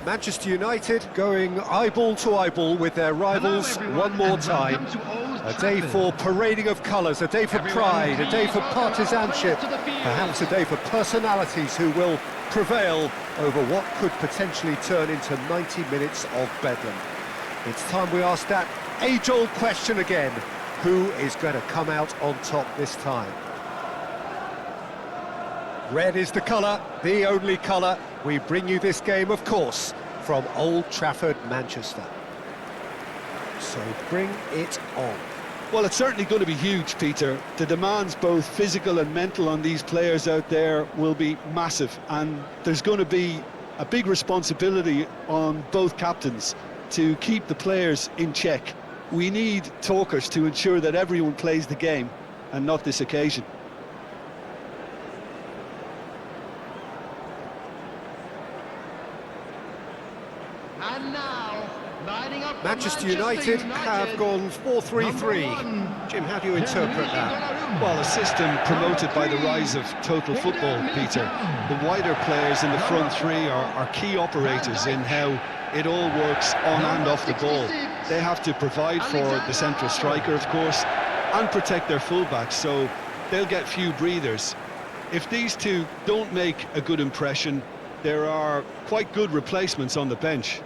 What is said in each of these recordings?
Manchester United going eyeball to eyeball with their rivals one more time. A day for parading of colours, a day for pride, a day for partisanship, perhaps a day for personalities who will prevail over what could potentially turn into 90 minutes of bedlam. It's time we ask that age-old question again: who is going to come out on top this time? Red is the colour, the only colour. We bring you this game, of course, from Old Trafford, Manchester. So bring it on. Well, it's certainly going to be huge, Peter. The demands, both physical and mental, on these players out there will be massive, and there's going to be a big responsibility on both captains to keep the players in check. We need talkers to ensure that everyone plays the game, and not this occasion. And now, lining up Manchester United have gone 4-3-3. Jim, how do you interpret that? Well, a system promoted by the rise of total football, Peter. The wider players in the front three are key operators in how it all works on and off the ball. They have to provide for the central striker, of course, and protect their fullbacks, so they'll get few breathers. If these two don't make a good impression, there are quite good replacements on the bench.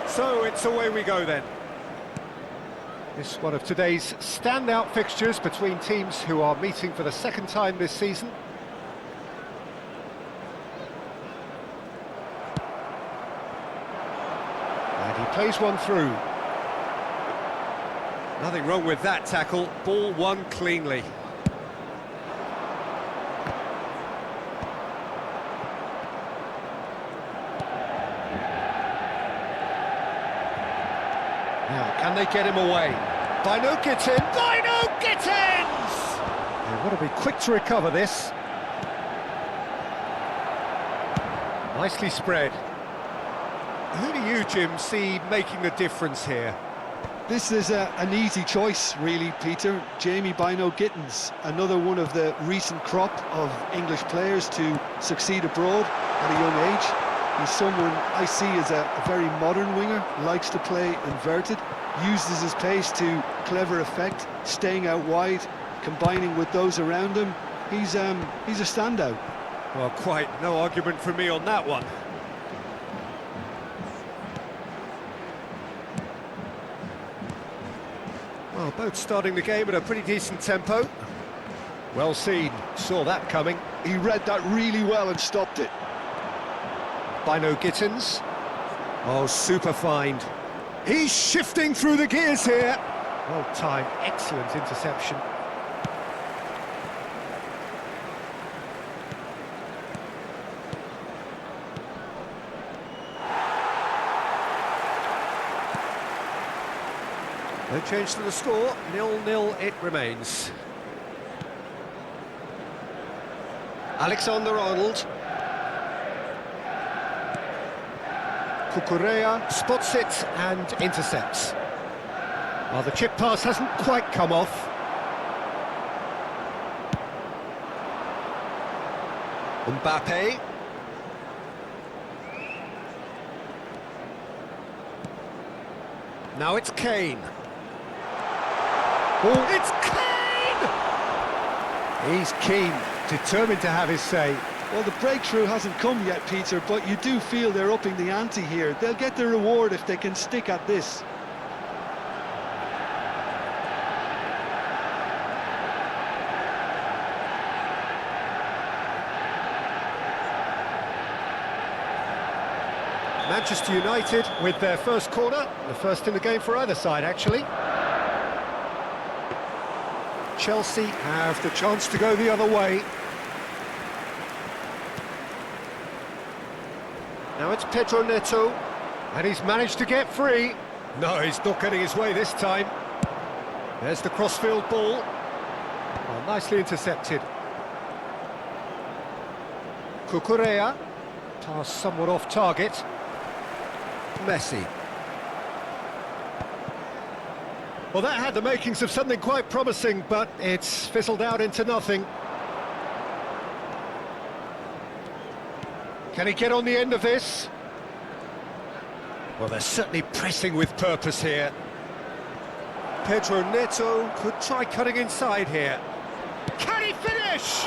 So it's away we go then. This is one of today's standout fixtures between teams who are meeting for the second time this season. And he plays one through. Nothing wrong with that tackle, ball won cleanly. Now, can they get him away? Bino gets in! Bino Gittins! They've got to be quick to recover this. Nicely spread. Who do you, Jim, see making the difference here? This is an easy choice, really, Peter. Jamie Bino Gittins, another one of the recent crop of English players to succeed abroad at a young age. He's someone I see as a very modern winger, likes to play inverted, uses his pace to clever effect, staying out wide, combining with those around him. He's a standout. Well, quite no argument from me on that one. Well, both starting the game at a pretty decent tempo. Well seen, saw that coming. He read that really well and stopped it. Bino Gittins. Oh, super find. He's shifting through the gears here. Well timed, excellent interception. No change to the score, 0-0 it remains. Alexander-Arnold. Cucurella spots it and intercepts. Well, the chip pass hasn't quite come off. Mbappe. Now it's Kane. Oh, it's Kane! He's keen, determined to have his say. Well, the breakthrough hasn't come yet, Peter, but you do feel they're upping the ante here. They'll get their reward if they can stick at this. Manchester United with their first corner, the first in the game for either side, actually. Chelsea have the chance to go the other way. Now it's Pedro Neto, and he's managed to get free. No, he's not getting his way this time. There's the crossfield ball. Well, nicely intercepted. Cucurella, pass somewhat off target. Messi. Well, that had the makings of something quite promising, but it's fizzled out into nothing. Can he get on the end of this? Well, they're certainly pressing with purpose here. Pedro Neto could try cutting inside here. Can he finish?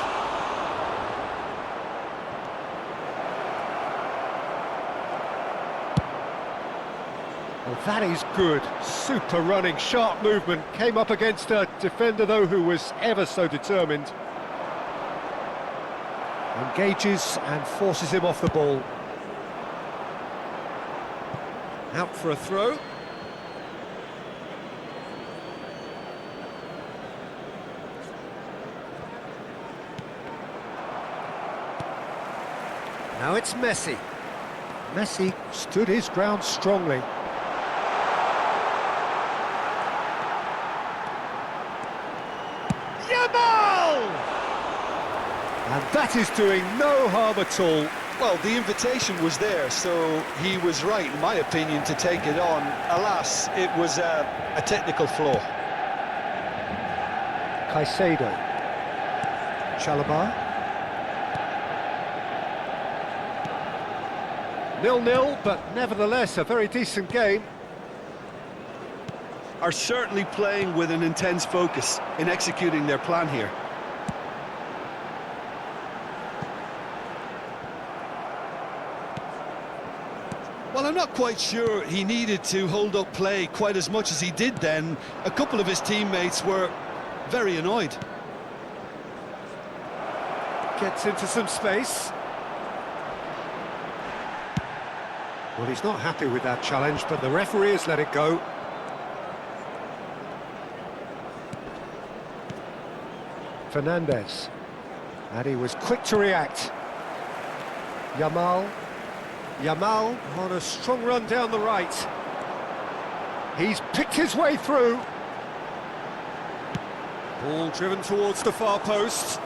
Well, that is good. Super running, sharp movement. Came up against a defender, though, who was ever so determined. Engages and forces him off the ball. Out for a throw. Now it's Messi. Messi stood his ground strongly. And that is doing no harm at all. Well, the invitation was there, so he was right, in my opinion, to take it on. Alas, it was a technical flaw. Caicedo. Chalobah. 0-0, but nevertheless a very decent game. Are certainly playing with an intense focus in executing their plan here. Well, I'm not quite sure he needed to hold up play quite as much as he did then. A couple of his teammates were very annoyed. Gets into some space. Well, he's not happy with that challenge, but the referee has let it go. Fernandez. And he was quick to react. Yamal on a strong run down the right. He's picked his way through. Ball driven towards the far post.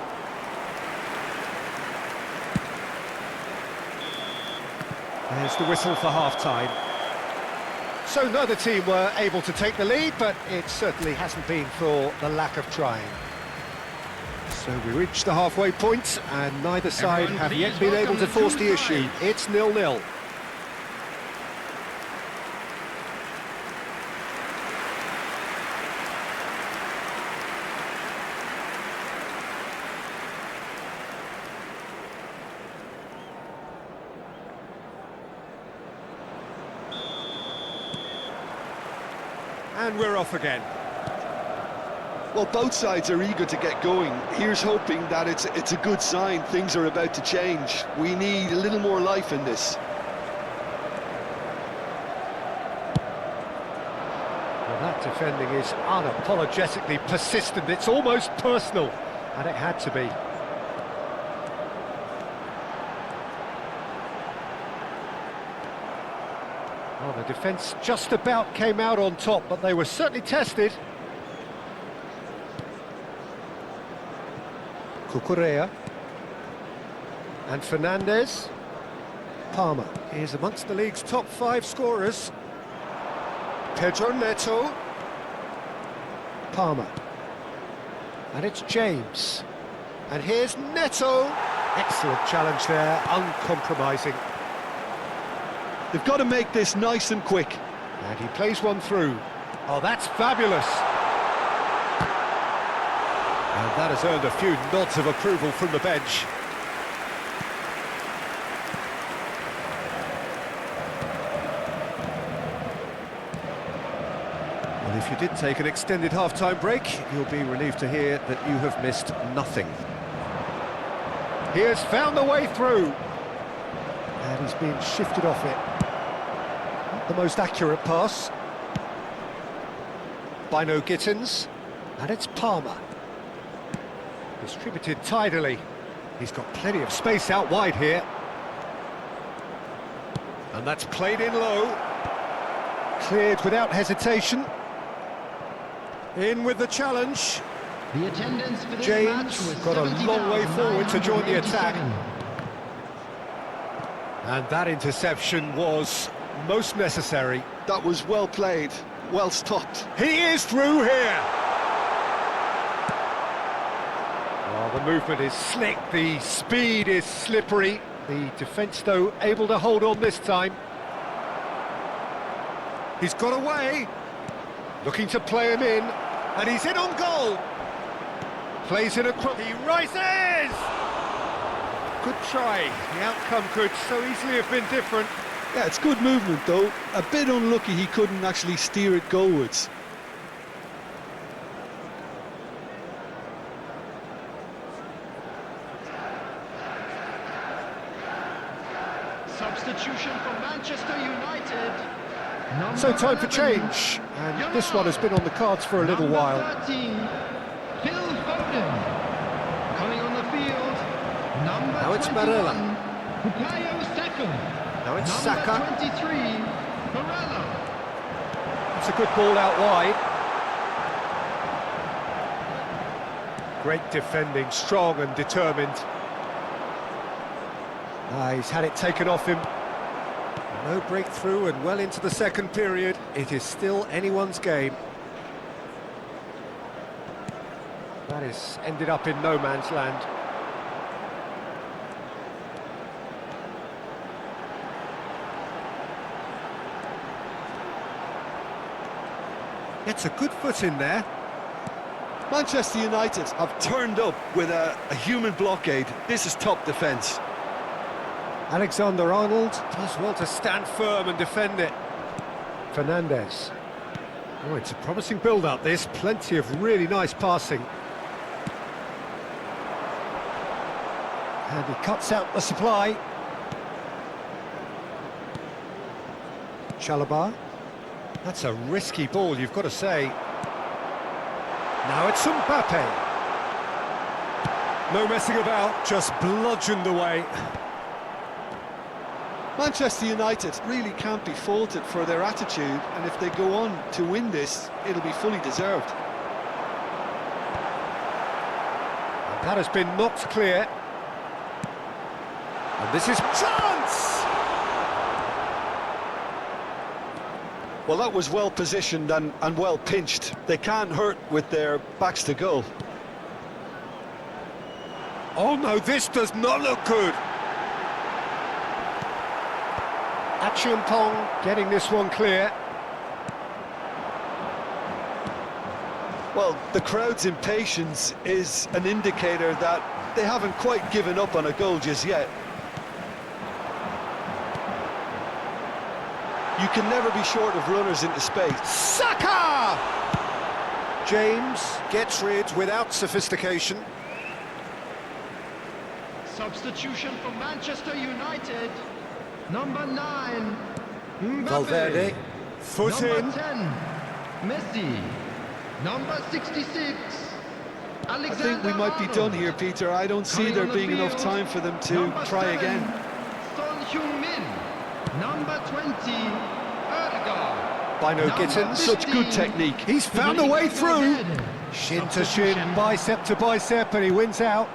There's the whistle for half-time. So neither team were able to take the lead, but it certainly hasn't been for the lack of trying. So we reached the halfway point, and neither side have yet been able to force the issue. It's 0-0. And we're off again. Well, both sides are eager to get going. Here's hoping that it's a good sign. Things are about to change. We need a little more life in this. Well, that defending is unapologetically persistent. It's almost personal, and it had to be. Well, the defence just about came out on top, but they were certainly tested. Cucurella. And Fernandez. Palmer is amongst the league's top 5 scorers. Pedro Neto. Palmer. And it's James. And here's Neto. Excellent challenge there, uncompromising. They've got to make this nice and quick. And he plays one through. Oh, that's fabulous. And that has earned a few nods of approval from the bench. Well, if you did take an extended half-time break, you'll be relieved to hear that you have missed nothing. He has found the way through. And he's been shifted off it. the most accurate pass. Bino Gittins, and it's Palmer. Distributed tidily. He's got plenty of space out wide here. And that's played in low. Cleared without hesitation. In with the challenge. The attendance for this James match was got a long way forward to join the attack. 70,987. And that interception was most necessary. That was well played, well stopped. He is through here. Oh, the movement is slick, the speed is slippery. The defence, though, able to hold on this time. He's got away. Looking to play him in. And he's in on goal. Plays it across. He rises! Good try. The outcome could so easily have been different. Yeah, it's good movement though. A bit unlucky he couldn't actually steer it goalwards. Substitution for Manchester United. Number So time for 11, change. And this one has been on the cards for a little number while. 13, Phil Foden. Coming on the field, number Now it's 21, Barella. Bukayo Saka. Now it's Number Saka. 23, Barella. It's a good ball out wide. Great defending, strong and determined. He's had it taken off him. No breakthrough and well into the second period. It is still anyone's game. That has ended up in no man's land. Gets a good foot in there. Manchester United have turned up with a human blockade. This is top defence. Alexander-Arnold does well to stand firm and defend it. Fernandes. Oh, it's a promising build-up, this. Plenty of really nice passing. And he cuts out the supply. Chalobah. That's a risky ball, you've got to say. Now it's Mbappe. No messing about, just bludgeoned away. Manchester United really can't be faulted for their attitude, and if they go on to win this, it'll be fully deserved. And that has been knocked clear. And this is chance! Well, that was well positioned and well pinched. They can't hurt with their backs to goal. Oh no, this does not look good. Achiampong getting this one clear. Well, the crowd's impatience is an indicator that they haven't quite given up on a goal just yet. You can never be short of runners into space. Saka! James gets rid without sophistication. Substitution for Manchester United. Number 9, Mbappe. Valverde, foot Number in. 10, Messi. Number 66, I think we might be done here, Peter. I don't see there being enough time for them to try again. Son Heung-min. Number 20, Ødegaard. Bino Number Gittins. Such good technique. He's found a way through. Shin to shin, bicep to bicep, and he wins out.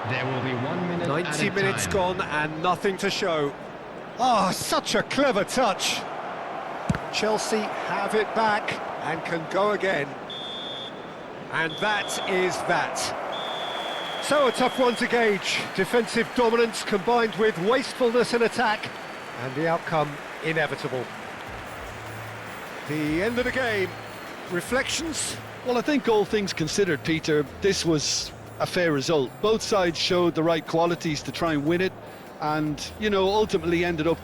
There will be 1 minute 90 minutes gone and nothing to show. Oh, such a clever touch. Chelsea have it back and can go again. And that is that. So a tough one to gauge. Defensive dominance combined with wastefulness in attack, and the outcome inevitable. The end of the game. Reflections? Well, I think all things considered, Peter, this was a fair result. Both sides showed the right qualities to try and win it, and, you know, ultimately ended up